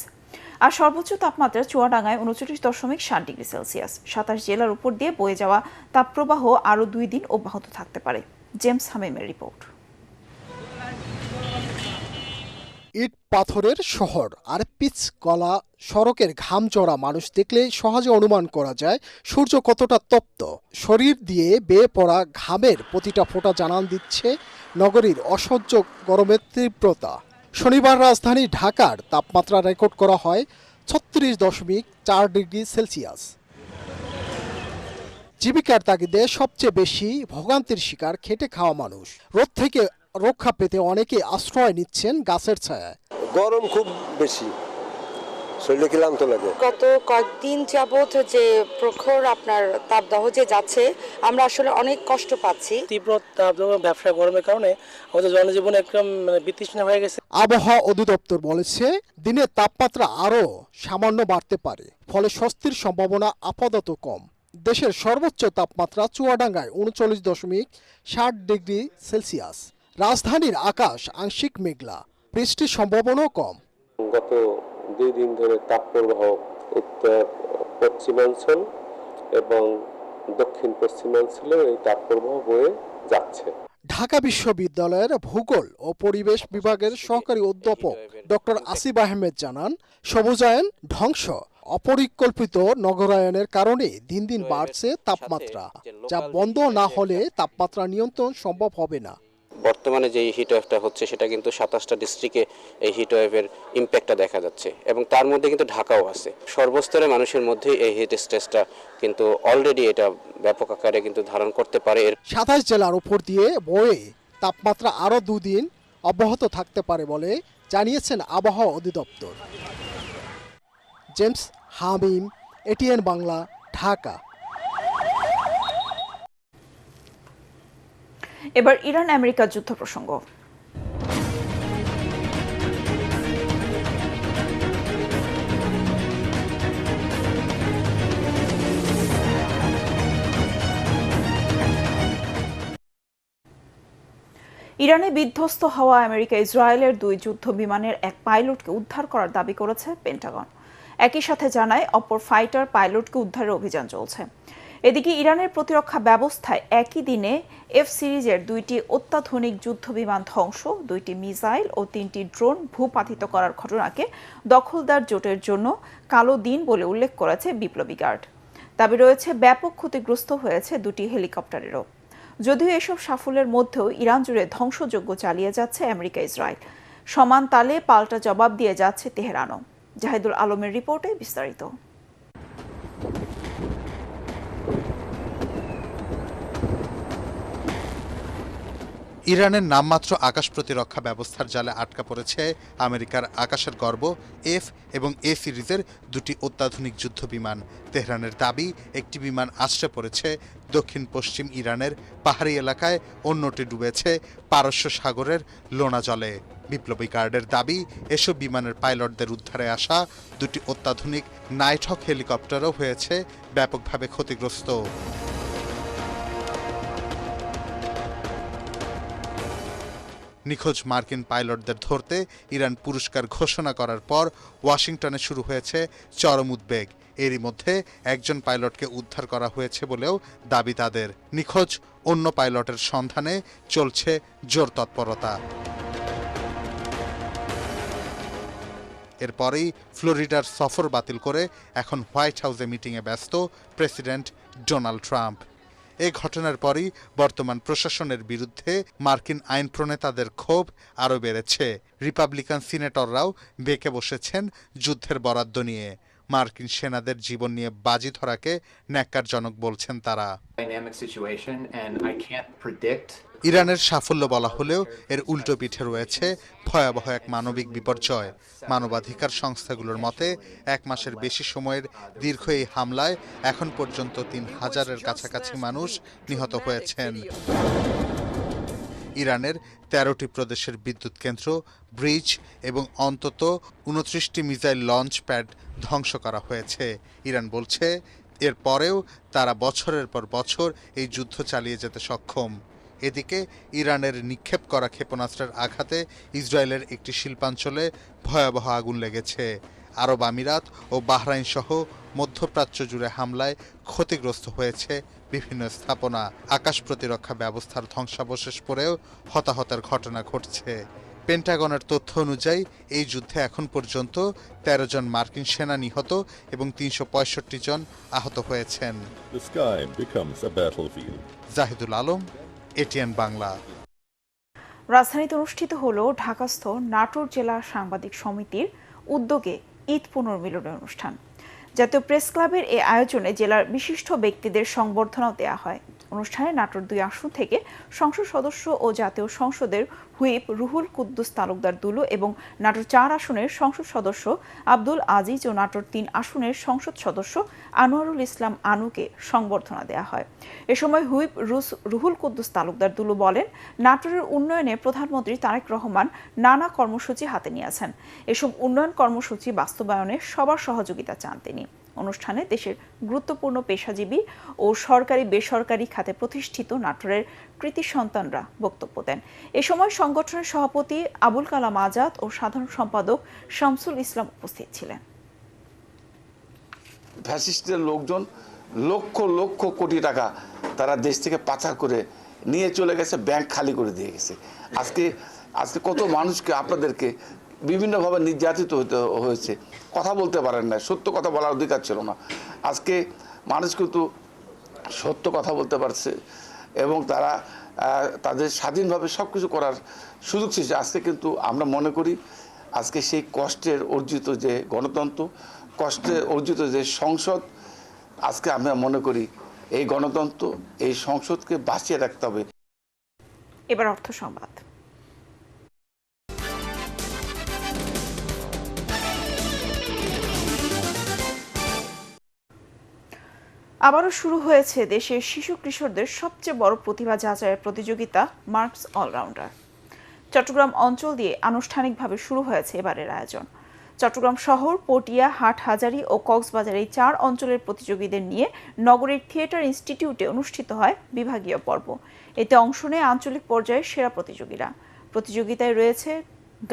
আর সর্বোচ্চ তাপমাত্রা চুয়াডাঙ্গায় 39.7 ডিগ্রি সেলসিয়াস। 27 জেলার উপর দিয়ে বয়ে যাওয়া তাপপ্রবাহ আরও 2 দিন অব্যাহত থাকতে পারে। James হামিমের report. ইট পাথরের শহর আর পিচ কলা সড়কের ঘাম চড়া মানুষ দেখলে সহজে অনুমান করা যায় সূর্য কতটা তপ্ত। শরীর দিয়ে বেয়ে পড়া ঘামের প্রতিটা ফোঁটা জানান দিচ্ছে নগরীর অসহ্য গরমের তীব্রতা। শনিবার রাজধানী ঢাকার তাপমাত্রা রেকর্ড করা হয় 36.4 ডিগ্রি সেলসিয়াস। জীবিকার তাগিদে সবচেয়ে বেশি ভোগান্তির শিকার খেটে খাওয়া মানুষ। রোদ থেকে রক্ষা পেতে অনেকে আশ্রয় নিচ্ছেন গাছের ছায়ায়। গরম খুব বেশি, শরীরে ক্লান্ত লাগে। গত কয়েকদিন যাবত যে প্রখর আপনার তাপদাহ যে যাচ্ছে, আমরা আসলে অনেক কষ্ট পাচ্ছি। তীব্র তাপদাহ ব্যবসা গরমের কারণে আমাদের জনজীবন একদম বিতৃষ্ণা হয়ে গেছে। আবহাওয়া অধিদপ্তর বলেছে দিনের তাপমাত্রা আরও সামান্য বাড়তে পারে, ফলে স্বস্তির সম্ভাবনা আপাতত কম। দেশের সর্বোচ্চ তাপমাত্রা চুয়াডাঙ্গায় 39.7 ডিগ্রি সেলসিয়াস। রাজধানীর আকাশ আংশিক মেঘলা, বৃষ্টির সম্ভাবনাও কম। গত 2 দিন ধরে তাপপ্রবাহ উত্তর পশ্চিমাঞ্চল এবং দক্ষিণ পশ্চিমাঞ্চলে এই তাপপ্রবাহ বয়ে যাচ্ছে। ঢাকা বিশ্ববিদ্যালয়ের ভূগোল ও পরিবেশ বিভাগের সহকারী অধ্যাপক ডক্টর আসিফ আহমেদ জানান, সবুজায়ন ধ্বংস, অপরিকল্পিত নগরায়নের কারণে দিন দিন বাড়ছে তাপমাত্রা, যা বন্ধ না হলে তাপমাত্রা নিয়ন্ত্রণ সম্ভব হবে না। বর্তমানে যে হিট ওয়েভটা হচ্ছে সেটা কিন্তু 27টা ডিস্ট্রিক্টে এই হিট ওয়েভের ইম্প্যাক্টটা দেখা যাচ্ছে, এবং তার মধ্যে কিন্তু ঢাকাও আছে। সর্বস্তরের মানুষের মধ্যে এই হিট স্ট্রেসটা কিন্তু অলরেডি এটা ব্যাপক আকারে কিন্তু ধারণ করতে পারে। 27 জেলার উপর দিয়ে বয়ে তাপমাত্রা আরও 2 দিন অব্যাহত থাকতে পারে বলে জানিয়েছেন আবহাওয়া অধিদপ্তর। জেমস হামিম, এটিএন বাংলা, ঢাকা। এবার ইরান আমেরিকা যুদ্ধ প্রসঙ্গ। ইরানে বিধ্বস্ত হওয়া আমেরিকা ইসরায়েলের 2 যুদ্ধ বিমানের এক পাইলটকে উদ্ধার করার দাবি করেছে পেন্টাগন। একই সাথে জানায় অপর ফাইটার পাইলটকে উদ্ধারের অভিযান চলছে। এদিকে ইরানের প্রতিরক্ষা ব্যবস্থায় একই দিনে এফ সিরিজের 2টি অত্যাধুনিক যুদ্ধবিমান ধ্বংস, 2টি মিসাইল ও 3টি ড্রোন ভূপাতিত করার ঘটনাকে দখলদার জোটের জন্য কালো দিন বলে উল্লেখ করেছে বিপ্লবী গার্ড। দাবি রয়েছে ব্যাপক ক্ষতিগ্রস্ত হয়েছে 2টি হেলিকপ্টারেরও। যদিও এসব সাফল্যের মধ্যেও ইরান জুড়ে ধ্বংসযজ্ঞ চালিয়ে যাচ্ছে আমেরিকা ইসরায়েল। সমান তালে পাল্টা জবাব দিয়ে যাচ্ছে তেহরানও। জাহিদুল আলমের রিপোর্টে বিস্তারিত। ইরানের নামমাত্র আকাশ প্রতিরক্ষা ব্যবস্থার জালে আটকা পড়েছে আমেরিকার আকাশের গর্ব এফ এবং এ সিরিজের 2টি অত্যাধুনিক যুদ্ধবিমান। তেহরানের দাবি একটি বিমান আছড়ে পড়েছে দক্ষিণ পশ্চিম ইরানের পাহাড়ি এলাকায়, অন্যটি ডুবেছে পারস্য সাগরের লোনা জলে। বিপ্লবী গার্ডের দাবি এসব বিমানের পাইলটদের উদ্ধারে আসা 2টি অত্যাধুনিক নাইটহক হেলিকপ্টারও হয়েছে ব্যাপকভাবে ক্ষতিগ্রস্ত। নিখোঁজ মার্কিন পাইলটদের ধরতে ইরান পুরস্কার ঘোষণা করার পর ওয়াশিংটনে শুরু হয়েছে চরম উদ্বেগ। এরই মধ্যে একজন পাইলটকে উদ্ধার করা হয়েছে বলেও দাবি তাদের। নিখোঁজ অন্য পাইলটের সন্ধানে চলছে জোর তৎপরতা। এরপরেই ফ্লোরিডার সফর বাতিল করে এখন হোয়াইট হাউসে মিটিংয়ে ব্যস্ত প্রেসিডেন্ট ডোনাল্ড ট্রাম্প। এই ঘটনার পরই বর্তমান প্রশাসনের বিরুদ্ধে মার্কিন আইন প্রণেতাদের ক্ষোভ আরও বেড়েছে। রিপাবলিকান সিনেটররাও বেঁকে বসেছেন যুদ্ধের বরাদ্দ নিয়ে। মার্কিন সেনাদের জীবন নিয়ে বাজি ধরাকে ন্যাক্কারজনক বলছেন তারা। ইরানের সাফল্য বলা হলেও এর উল্টো পিঠে রয়েছে ভয়াবহ এক মানবিক বিপর্যয়। মানবাধিকার সংস্থাগুলোর মতে 1 মাসের বেশি সময়ের দীর্ঘ এই হামলায় এখন পর্যন্ত 3000-এর কাছাকাছি মানুষ নিহত হয়েছেন। ইরানের 13টি প্রদেশের বিদ্যুৎ কেন্দ্র, ব্রিজ এবং অন্তত 29টি মিসাইল লঞ্চ প্যাড ধ্বংস করা হয়েছে। ইরান বলছে এর পরেও তারা বছরের পর বছর এই যুদ্ধ চালিয়ে যেতে সক্ষম। এদিকে ইরানের নিক্ষেপ করা ক্ষেপণাস্ত্রের আঘাতে ইসরায়েলের একটি শিল্পাঞ্চলে ভয়াবহ আগুন লেগেছে। আরব আমিরাত ও বাহরাইন সহ মধ্যপ্রাচ্য জুড়ে হামলায় ক্ষতিগ্রস্ত হয়েছে বিভিন্ন স্থাপনা। আকাশ প্রতিরক্ষা ব্যবস্থার ধ্বংসাবশেষ পড়েও হতাহতের ঘটনা ঘটছে। পেন্টাগনের তথ্য অনুযায়ী এই যুদ্ধে এখন পর্যন্ত 13 জন মার্কিন সেনা নিহত এবং 365 জন আহত হয়েছেন। জাহিদুল আলম, এটিএন বাংলা। রাজধানীতে অনুষ্ঠিত হলো ঢাকাস্থ নাটোর জেলা সাংবাদিক সমিতির উদ্যোগে ঈদ পুনর্মিলনী অনুষ্ঠান। জাতীয় প্রেস ক্লাবের এই আয়োজনে জেলার বিশিষ্ট ব্যক্তিদের সংবর্ধনাও দেওয়া হয়। অনুষ্ঠানে নাটোর 2 আসন থেকে সংসদ সদস্য ও জাতীয় সংসদের হুইপ রুহুল কুদ্দুস তালুকদার দুলু এবং নাটোর 4 আসনের সংসদ সদস্য আব্দুল আজিজ ও নাটোর 3 আসনের সংসদ সদস্য আনোয়ারুল ইসলাম আনুকে সংবর্ধনা দেওয়া হয়। এ সময় হুইপ রুহুল কুদ্দুস তালুকদার দুলু বলেন, নাটোরের উন্নয়নে প্রধানমন্ত্রী তারেক রহমান নানা কর্মসূচি হাতে নিয়েছেন। এসব উন্নয়ন কর্মসূচি বাস্তবায়নে সবার সহযোগিতা চান তিনি। অনুষ্ঠানে দেশের গুরুত্বপূর্ণ পেশাজীবী ও সরকারি বেসরকারি খাতে প্রতিষ্ঠিত নাটোরের কৃতি সন্তানরা বক্তব্য দেন। এ সময় সংগঠনের সভাপতি আবুল কালাম আজাদ ও সাধারণ সম্পাদক শামসুল ইসলাম উপস্থিত ছিলেন। ফ্যাসিস্টের লোকজন লক্ষ লক্ষ কোটি টাকা তারা দেশ থেকে পাচার করে নিয়ে চলে গেছে, ব্যাংক খালি করে দিয়ে গেছে। আজকে কত মানুষকে আপনাদেরকে বিভিন্নভাবে নির্যাতিত হয়েছে, কথা বলতে পারেন না, সত্য কথা বলার অধিকার ছিল না। আজকে মানুষ কিন্তু সত্য কথা বলতে পারছে এবং তারা তাদের স্বাধীনভাবে সব কিছু করার সুযোগ ছিল। আজকে কিন্তু আমরা মনে করি আজকে সেই কষ্টের অর্জিত যে গণতন্ত্র, কষ্টের অর্জিত যে সংসদ, আজকে আমরা মনে করি এই গণতন্ত্র, এই সংসদকে বাঁচিয়ে রাখতে হবে। এবার অর্থ সংবাদ। আবারও শুরু হয়েছে দেশের শিশু কিশোরদের সবচেয়ে বড় প্রতিভা যাচাইয়ের প্রতিযোগিতা মার্কস অলরাউন্ডার। চট্টগ্রাম অঞ্চল দিয়ে আনুষ্ঠানিকভাবে শুরু হয়েছে এবারের আয়োজন। চট্টগ্রাম শহর, পটিয়া, হাটহাজারী ও কক্সবাজার এই 4 অঞ্চলের প্রতিযোগীদের নিয়ে নগরীর থিয়েটার ইনস্টিটিউটে অনুষ্ঠিত হয় বিভাগীয় পর্ব। এতে অংশ নেয় আঞ্চলিক পর্যায়ের সেরা প্রতিযোগীরা। প্রতিযোগিতায় রয়েছে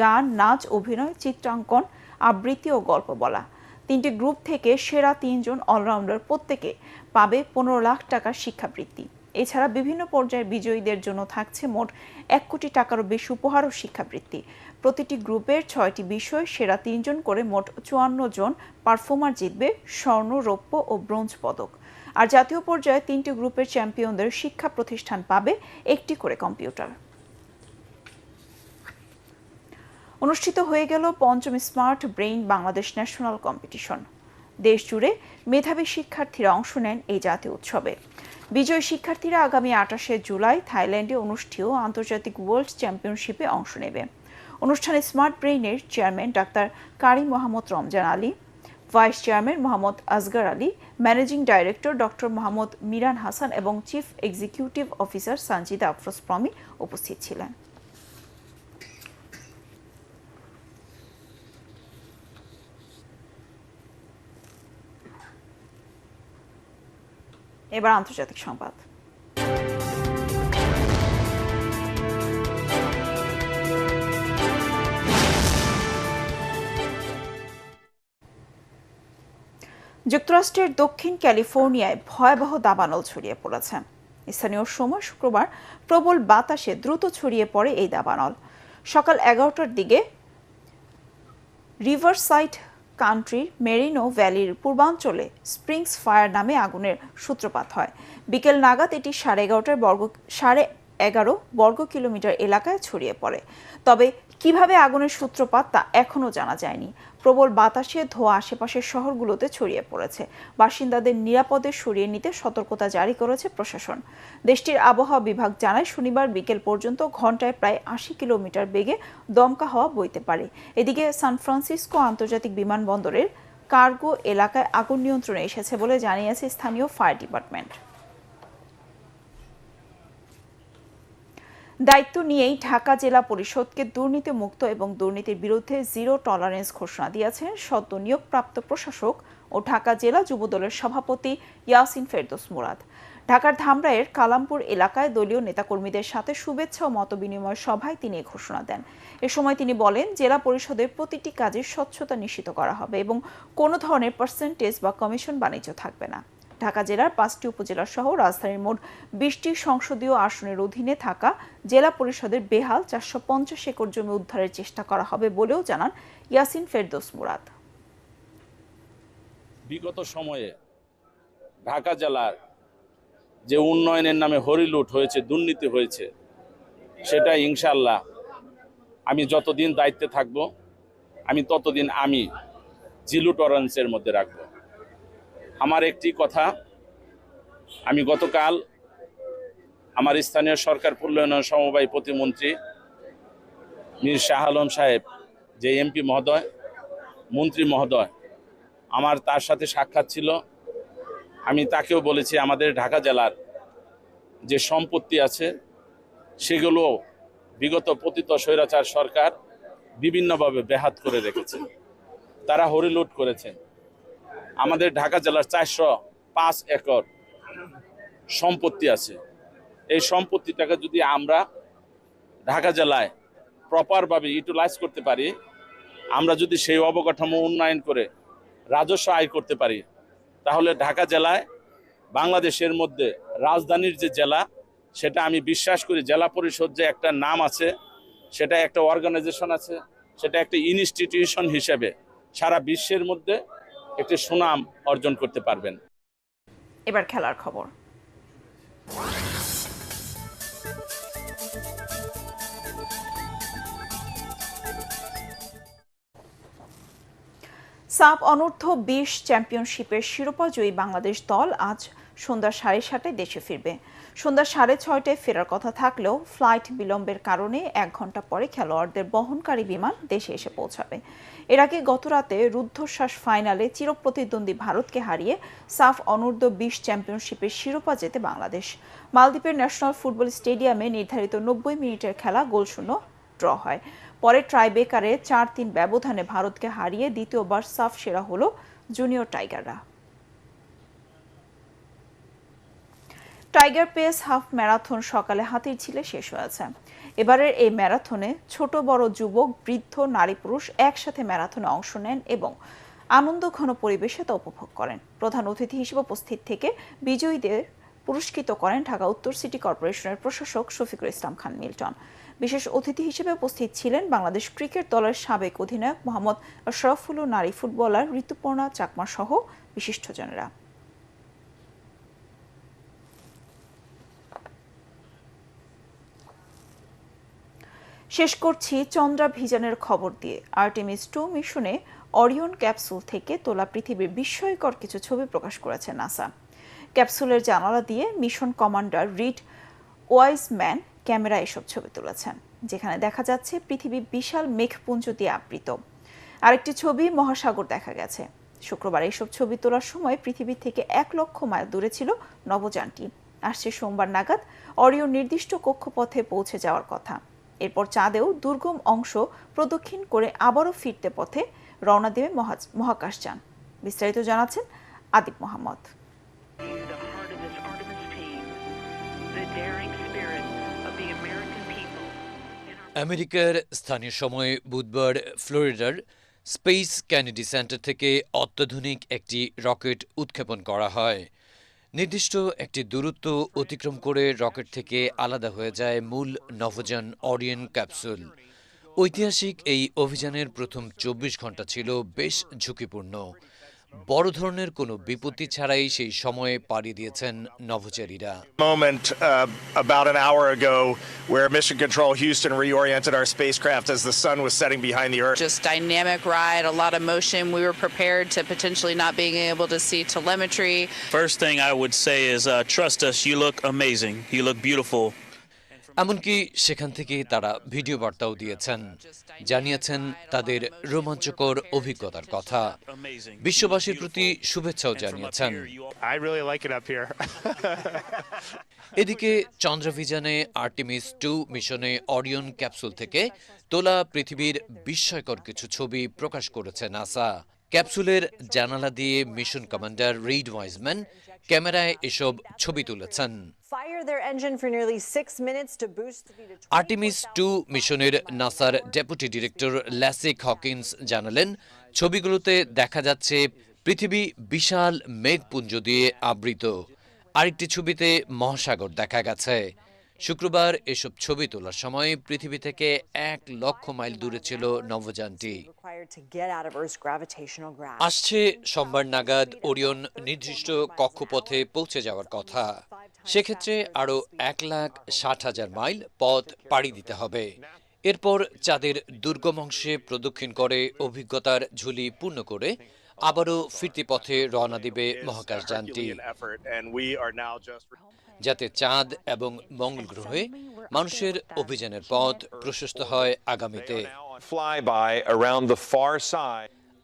গান, নাচ, অভিনয়, চিত্রাঙ্কন, আবৃত্তি ও গল্প বলা। 3টি গ্রুপ থেকে সেরা 3 জন অলরাউন্ডার প্রত্যেকে পাবে 15 লাখ টাকার শিক্ষাবৃত্তি। এছাড়া বিভিন্ন পর্যায়ের বিজয়ীদের জন্য থাকছে মোট 1 কোটি টাকারও বেশি উপহার ও শিক্ষাবৃত্তি। প্রতিটি গ্রুপের 6টি বিষয় সেরা 3 জন করে মোট 54 জন পারফর্মার জিতবে স্বর্ণ, রৌপ্য ও ব্রোঞ্জ পদক। আর জাতীয় পর্যায়ে 3টি গ্রুপের চ্যাম্পিয়নদের শিক্ষা প্রতিষ্ঠান পাবে 1টি করে কম্পিউটার। অনুষ্ঠিত হয়ে গেল 5ম smart brain Bangladesh national competition. দেশ জুড়ে মেধাবী শিক্ষার্থীরা অংশ নেন এই জাতীয় উৎসবে। বিজয়ী শিক্ষার্থীরা আগামী 28শে জুলাই থাইল্যান্ডে অনুষ্ঠেয় আন্তর্জাতিক ওয়ার্ল্ড চ্যাম্পিয়নশিপে অংশ নেবে। অনুষ্ঠানে স্মার্ট ব্রেইনের chairman doctor Qari Mohammad Ramzan Ali, vice chairman Mohammad Asgar Ali, managing director doctor Mohammad Miran Hasan এবং chief executive officer Sanjida Afroz Promi উপস্থিত ছিলেন। এবার আন্তর্জাতিক সংবাদ। যুক্তরাষ্ট্রের দক্ষিণ ক্যালিফোর্নিয়ায় ভয়াবহ দাবানল ছড়িয়ে পড়েছে। স্থানীয় সময় শুক্রবার প্রবল বাতাসে দ্রুত ছড়িয়ে পড়ে এই দাবানল। সকাল 11টার দিকে রিভারসাইড কান্ট্রির মেরিনো ভ্যালির পূর্বাঞ্চলে স্প্রিংস ফায়ার নামে আগুনের সূত্রপাত হয়। বিকেল নাগাদ এটি 11.5 বর্গ কিলোমিটার এলাকায় ছড়িয়ে পড়ে। তবে কিভাবে আগুনের সূত্রপাত তা এখনও জানা যায়নি। প্রবল বাতাসে ধোঁয়া আশেপাশের শহরগুলোতে ছড়িয়ে পড়েছে। বাসিন্দাদের নিরাপদে সরিয়ে নিতে সতর্কতা জারি করেছে প্রশাসন। দেশটির আবহাওয়া বিভাগ জানায় শনিবার বিকেল পর্যন্ত ঘন্টায় প্রায় 80 কিলোমিটার বেগে দমকা হাওয়া বইতে পারে। এদিকে সান ফ্রান্সিসকো আন্তর্জাতিক বিমানবন্দরের কার্গো এলাকায় আগুন নিয়ন্ত্রণে এসেছে বলে জানিয়েছে স্থানীয় ফায়ার ডিপার্টমেন্ট। দায়িত্ব নিয়েই ঢাকা জেলা পরিষদকে দুর্নীতিমুক্ত এবং দুর্নীতির বিরুদ্ধে জিরো টলারেন্স ঘোষণা দিয়েছেন সদ্য নিয়োগপ্রাপ্ত প্রশাসক ও ঢাকা জেলা যুবদলের সভাপতি ইয়াসিন ফেরদৌস মুরাদ। ঢাকার ধামরাইয়ের কালামপুর এলাকায় দলীয় নেতাকর্মীদের সাথে শুভেচ্ছা ও মতবিনিময় সভায় তিনি এই ঘোষণা দেন। এ সময় তিনি বলেন, জেলা পরিষদের প্রতিটি কাজে স্বচ্ছতা নিশ্চিত করা হবে এবং কোনো ধরনের পার্সেন্টেজ বা কমিশন বাণিজ্য থাকবে না। ঢাকা জেলার 5টি উপজেলা সহ রাজধানীর মোট 20টি সংসদীয় আসনের অধীনে থাকা জেলা পরিষদের বেহাল 450 একর জমি উদ্ধারের চেষ্টা করা হবে বলেও জানান ইয়াসিন ফেরদৌস মুরাদ। বিগত সময়ে ঢাকা জেলার যে উন্নয়নের নামে হরিলুট হয়েছে, দুর্নীতি হয়েছে, সেটা ইনশাআল্লাহ আমি যতদিন দায়িত্বে থাকব আমি ততদিন আমি জিরো টলারেন্সের মধ্যে রাখব। আমার একটি কথা, আমি গতকাল আমার স্থানীয় সরকার উন্নয়ন সমবায় প্রতিমন্ত্রী মীর শাহ আলম সাহেব, যে এমপি মহোদয়, মন্ত্রী মহোদয়, আমার তার সাথে সাক্ষাৎ ছিল। আমি তাকেও বলেছি আমাদের ঢাকা জেলার যে সম্পত্তি আছে সেগুলো বিগত পতিত স্বৈরাচার সরকার বিভিন্নভাবে ব্যাহত করে রেখেছে, তারা হরিলুট করেছে। আমাদের ঢাকা জেলার 405 একর সম্পত্তি আছে। এই সম্পত্তিটাকে যদি আমরা ঢাকা জেলায় প্রপারভাবে ইউটিলাইজ করতে পারি, আমরা যদি সেই অবকাঠামো উন্নয়ন করে রাজস্ব আয় করতে পারি, তাহলে ঢাকা জেলায় বাংলাদেশের মধ্যে রাজধানীর যে জেলা, সেটা আমি বিশ্বাস করি জেলা পরিষদ যে একটা নাম আছে, সেটা একটা অর্গানাইজেশন আছে, সেটা একটা ইনস্টিটিউশন হিসেবে সারা বিশ্বের মধ্যে একটি সুনাম অর্জন করতে পারবেন। এবার খেলার খবর। সাফ অনূর্ধ্ব 20 চ্যাম্পিয়নশিপের শিরোপা জয়ী বাংলাদেশ দল আজ সন্ধ্যা 7:30টায় দেশে ফিরবে। সন্ধ্যা 6:30টায় ফেরার কথা থাকলেও ফ্লাইট বিলম্বের কারণে 1 ঘন্টা পরে খেলোয়াড়দের বহনকারী বিমান দেশে এসে পৌঁছাবে। এর আগে গতরাতে রুদ্ধশ্বাস ফাইনালে চিরপ্রতিদ্বন্দ্বী ভারতকে হারিয়ে সাফ অনূর্ধ্ব 20 চ্যাম্পিয়নশিপের শিরোপা জেতে বাংলাদেশ। মালদ্বীপের ন্যাশনাল ফুটবল স্টেডিয়ামে নির্ধারিত 90 মিনিটের খেলা গোলশূন্য ড্র হয়। পরে ট্রাইবেকারে 4-3 ব্যবধানে ভারতকে হারিয়ে দ্বিতীয়বার সাফ সেরা হল জুনিয়র টাইগাররা। টাইগার পেস হাফ ম্যারাথন সকালে হাতিরঝিলে শেষ হয়েছে। এবারের এই ম্যারাথনে ছোট বড়, যুবক, বৃদ্ধ, নারী পুরুষ একসাথে ম্যারাথনে অংশ নেন এবং আনন্দঘন পরিবেশে তা উপভোগ করেন। প্রধান অতিথি হিসেবে উপস্থিত থেকে বিজয়ীদের পুরস্কৃত করেন ঢাকা উত্তর সিটি কর্পোরেশনের প্রশাসক শফিকুল ইসলাম খান মিল্টন। বিশেষ অতিথি হিসেবে উপস্থিত ছিলেন বাংলাদেশ ক্রিকেট দলের সাবেক অধিনায়ক মোহাম্মদ আশরাফুল ও নারী ফুটবলার ঋতুপর্ণা চাকমা সহ বিশিষ্টজনেরা। শেষ করছি চন্দ্রাভিযানের খবর দিয়ে। আর্টেমিস 2 মিশনে অরিয়ন ক্যাপসুল থেকে তোলা পৃথিবীর বিস্ময়কর কিছু ছবি প্রকাশ করেছে নাসা। ক্যাপসুলের জানালা দিয়ে mission commander Reid Wiseman camera এসব ছবি তুলেছেন, যেখানে দেখা যাচ্ছে পৃথিবী বিশাল মেঘপুঞ্জ দিয়ে আবৃত। আরেকটি ছবি মহাসাগর দেখা গেছে। শুক্রবার এইসব ছবি তোলার সময় পৃথিবী থেকে 1 লক্ষ মাইল দূরে ছিল নভোযানটি। আসছে সোমবার নাগাদ অরিয়ন নির্দিষ্ট কক্ষপথে পৌঁছে যাওয়ার কথা। এরপর চাঁদেও দুর্গম অংশ প্রদক্ষিণ করে আবারও ফিরতে পথে রওনা দেবে মহাকাশযান। বিস্তারিত জানাচ্ছেন আদিব মোহাম্মদ। আমেরিকার স্থানীয় সময় বুধবার ফ্লোরিডার স্পেস কেনেডি সেন্টার থেকে অত্যাধুনিক একটি রকেট উৎক্ষেপণ করা হয়। নির্দিষ্ট একটি দূরত্ব অতিক্রম করে রকেট থেকে আলাদা হয়ে যায় মূল নভোযান অরিয়ন ক্যাপসুল। ঐতিহাসিক এই অভিযানের প্রথম 24 ঘন্টা ছিল বেশ ঝুঁকিপূর্ণ। বড় ধরনের কোনো বিপত্তি ছাড়াই সেই সময়ে পাড়ি দিয়েছেন নভোচারীরা। Moment about an hour ago where Mission Control Houston reoriented our spacecraft as the sun was setting behind the Earth. Just dynamic ride, a lot of motion. We were prepared to potentially not being able to see telemetry. First thing I would say is trust us, you look amazing. You look beautiful. এমনকি সেখান থেকে তারা video বার্তাও দিয়েছেন, জানিয়েছেন তাদের রোমাঞ্চকর অভিজ্ঞতার কথা। বিশ্ববাসীর প্রতি শুভেচ্ছাও জানিয়েছেন। এদিকে চন্দ্রাভিযানে আর্টেমিস 2 মিশনে অরিয়ন ক্যাপসুল থেকে তোলা পৃথিবীর বিস্ময়কর কিছু ছবি প্রকাশ করেছে নাসা। ক্যাপসুলের জানালা দিয়ে মিশন কমান্ডার রিড ওয়াইজম্যান ক্যামেরায় এসব ছবি তুলেছেন। আর্টেমিস 2 মিশনের নাসার ডেপুটি ডিরেক্টর ল্যাসিক হকিন্স জানালেন, ছবিগুলোতে দেখা যাচ্ছে পৃথিবী বিশাল মেঘপুঞ্জ দিয়ে আবৃত। আরেকটি ছবিতে মহাসাগর দেখা গেছে। শুক্রবার এসব ছবি তোলার সময় পৃথিবী থেকে 1 লক্ষ মাইল দূরে ছিল নভোযানটি। আসছে সোমবার নাগাদ ওরিয়ন নির্দিষ্ট কক্ষপথে পৌঁছে যাওয়ার কথা। সেক্ষেত্রে আরও 1,60,000 মাইল পথ পাড়ি দিতে হবে। এরপর চাঁদের দুর্গম অংশে প্রদক্ষিণ করে অভিজ্ঞতার ঝুলি পূর্ণ করে আবারও ফিরতি পথে রওনা দিবে মহাকাশযানটি, যাতে চাঁদ এবং মঙ্গল গ্রহে মানুষের অভিযানের পথ প্রশস্ত হয় আগামীতে।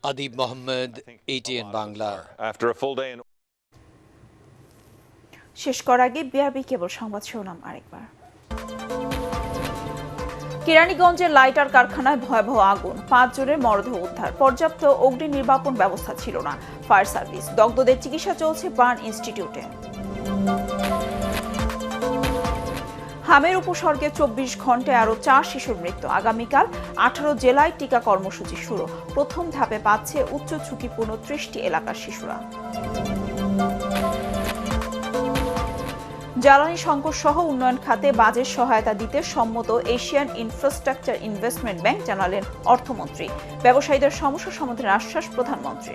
আদিব মোহাম্মদ, ATN বাংলা। শেষ করার আগে বিআরবি কেবল সংবাদ শিরোনাম আরেকবার। কেরানীগঞ্জের লাইটার কারখানায় ভয়াবহ আগুন, 5 জনের মরদেহ উদ্ধার। পর্যাপ্ত অগ্নি নির্বাপন ব্যবস্থা ছিল না। ফায়ার সার্ভিস, দগ্ধদের চিকিৎসা চলছে বার্ন ইনস্টিটিউটে। হামের উপসর্গে 24 ঘন্টায় আরও 4 শিশুর মৃত্যু। আগামীকাল 18 জেলায় টিকা কর্মসূচি শুরু। প্রথম ধাপে পাচ্ছে উচ্চ ঝুঁকিপূর্ণ 30টি এলাকার শিশুরা। জ্বালানি সংকট সহ উন্নয়ন খাতে বাজেট সহায়তা দিতে সম্মত এশিয়ান ইনফ্রাস্ট্রাকচার ইনভেস্টমেন্ট ব্যাংক, জানালেন অর্থমন্ত্রী। ব্যবসায়ীদের সমস্যা সমাধানের আশ্বাস প্রধানমন্ত্রী।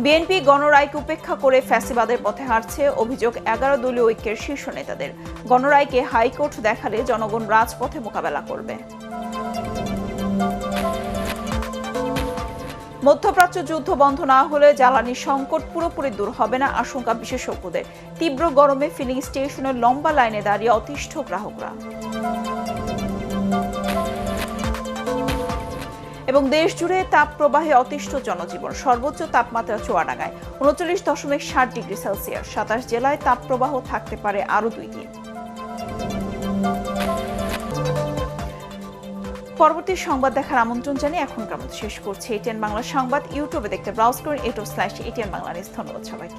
বিএনপি গণরায়কে উপেক্ষা করে ফ্যাসিবাদের পথে হাঁটছে, অভিযোগ 11 দলীয় ঐক্যের শীর্ষ নেতাদের। গণরায়কে হাইকোর্ট দেখালে জনগণ রাজপথে মোকাবেলা করবে। মধ্যপ্রাচ্য যুদ্ধ বন্ধ না হলে জ্বালানি সংকট পুরোপুরি দূর হবে না, আশঙ্কা বিশেষজ্ঞদের। তীব্র গরমে ফিলিং স্টেশনের লম্বা লাইনে দাঁড়িয়ে অতিষ্ঠ গ্রাহকরা। এবং দেশ জুড়ে তাপ প্রবাহে অতিষ্ঠ জনজীবন। সর্বোচ্চ তাপমাত্রা চুয়াডাঙ্গায় 39.7 ডিগ্রি সেলসিয়াস। 27 জেলায় তাপপ্রবাহ থাকতে পারে আরও 2 দিন। পরবর্তী সংবাদ দেখার আমন্ত্রণ জানিয়ে এখনকার মতো শেষ করছি। ATN বাংলা সংবাদ ইউটিউবে দেখতে ব্রাউজ করুন, ATN বাংলা নিউজ। ধন্যবাদ সবাইকে।